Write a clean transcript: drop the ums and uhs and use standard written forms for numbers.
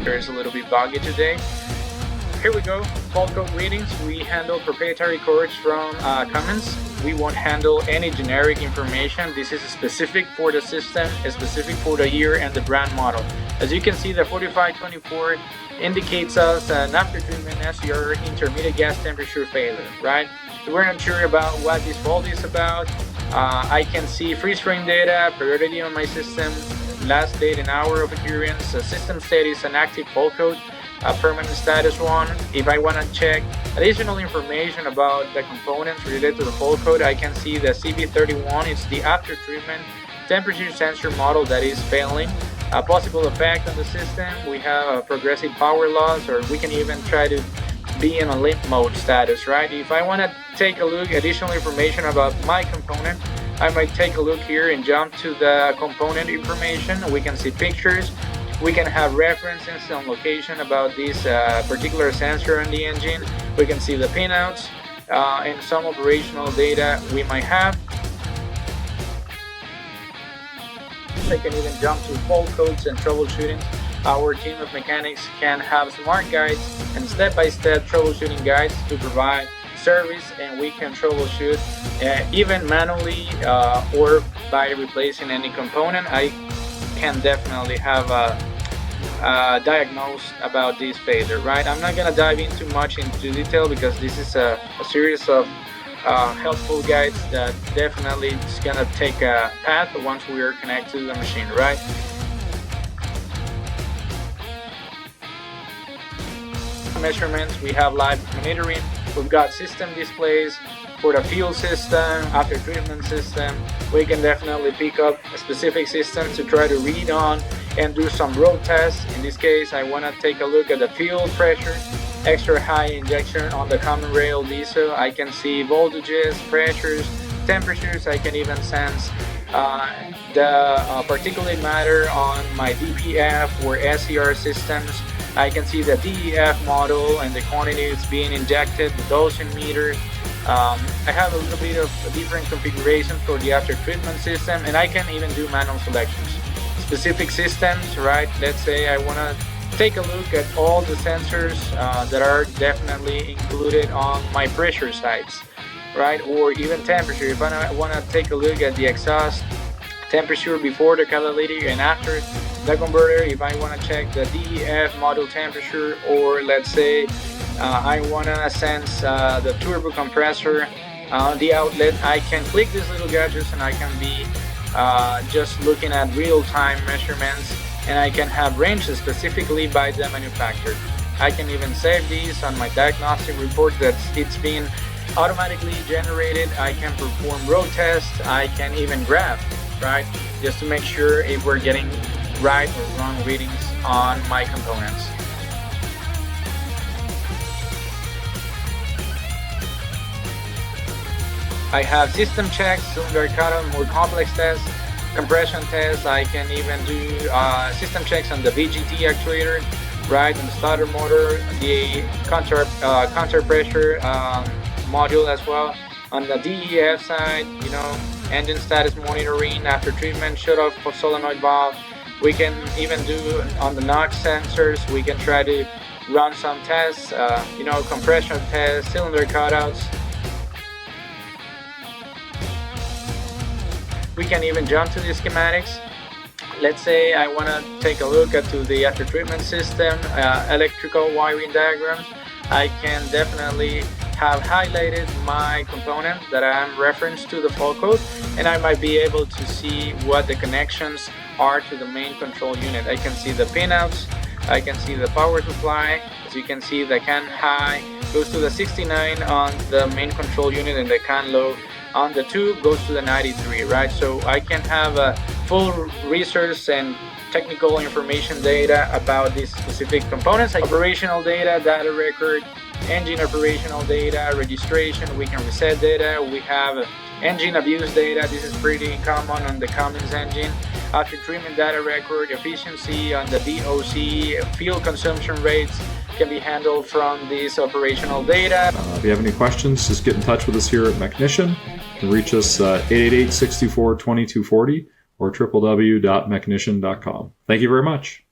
computer is a little bit buggy today. Here we go, fault code readings. We handle proprietary codes from Cummins. We won't handle any generic information. This is specific for the system, specific for the year and the brand model. As you can see, the 4524 indicates us an after-treatment SCR intermediate gas temperature failure, right? So we're not sure about what this fault is about. I can see freeze frame data, priority on my system, last date and hour of occurrence, system state is an active fault code, permanent status one. If I want to check additional information about the components related to the fault code, I can see the CB31. It's the after treatment temperature sensor model that is failing. A possible effect on the system, we have a progressive power loss, or we can even try to be in a limp mode status, right? If I want to take a look additional information about my component, I might take a look here and jump to the component information. We can see pictures. We can have references on location about this particular sensor on the engine. We can see the pinouts and some operational data we might have. I can even jump to fault codes and troubleshooting. Our team of mechanics can have smart guides and step-by-step troubleshooting guides to provide service, and we can troubleshoot even manually or by replacing any component. I can definitely have a diagnose about this failure, right? I'm not gonna dive into much into detail because this is a series of helpful guides that definitely is gonna take a path once we are connected to the machine, right? Measurements, we have live monitoring, we've got system displays for the fuel system, after treatment system. We can definitely pick up a specific system to try to read on and do some road tests. In this case, I want to take a look at the fuel pressure, extra high injection on the common rail diesel. I can see voltages, pressures, temperatures. I can even sense the particulate matter on my DPF or SCR systems. I can see the DEF model and the quantity it's being injected, the dosing meter. I have a little bit of a different configuration for the after treatment system, and I can even do manual selections. Specific systems, right? Let's say I want to take a look at all the sensors that are definitely included on my pressure sites, right? Or even temperature. If I want to take a look at the exhaust temperature before the catalytic and after the converter, if I want to check the DEF model temperature, or let's say I want to sense the turbo compressor on the outlet, I can click these little gadgets and I can be just looking at real-time measurements, and I can have ranges specifically by the manufacturer. I can even save these on my diagnostic report that it's being automatically generated. I can perform road tests. I can even graph, right, just to make sure if we're getting right or wrong readings on my components. I have system checks, cylinder cutout, more complex tests, compression tests. I can even do system checks on the VGT actuator, right, on the starter motor, the counter pressure module as well. On the DEF side, you know, engine status monitoring, after treatment, shut off solenoid valve. We can even do on the NOx sensors. We can try to run some tests, you know, compression tests, cylinder cutouts. We can even jump to the schematics. Let's say I want to take a look at the after treatment system, electrical wiring diagrams. I can definitely have highlighted my component that I am referenced to the fault code, and I might be able to see what the connections are to the main control unit. I can see the pinouts, I can see the power supply. As you can see, the CAN high goes to the 69 on the main control unit, and the CAN low on the tube goes to the 93, right? So I can have a full research and technical information data about these specific components, like operational data, data record, engine operational data, registration. We can reset data. We have engine abuse data. This is pretty common on the Cummins engine. After treatment data record, efficiency on the DOC, fuel consumption rates can be handled from this operational data. If you have any questions, just get in touch with us here at Mechnician. You can reach us at 888-624-2240 or www.mechnician.com. Thank you very much.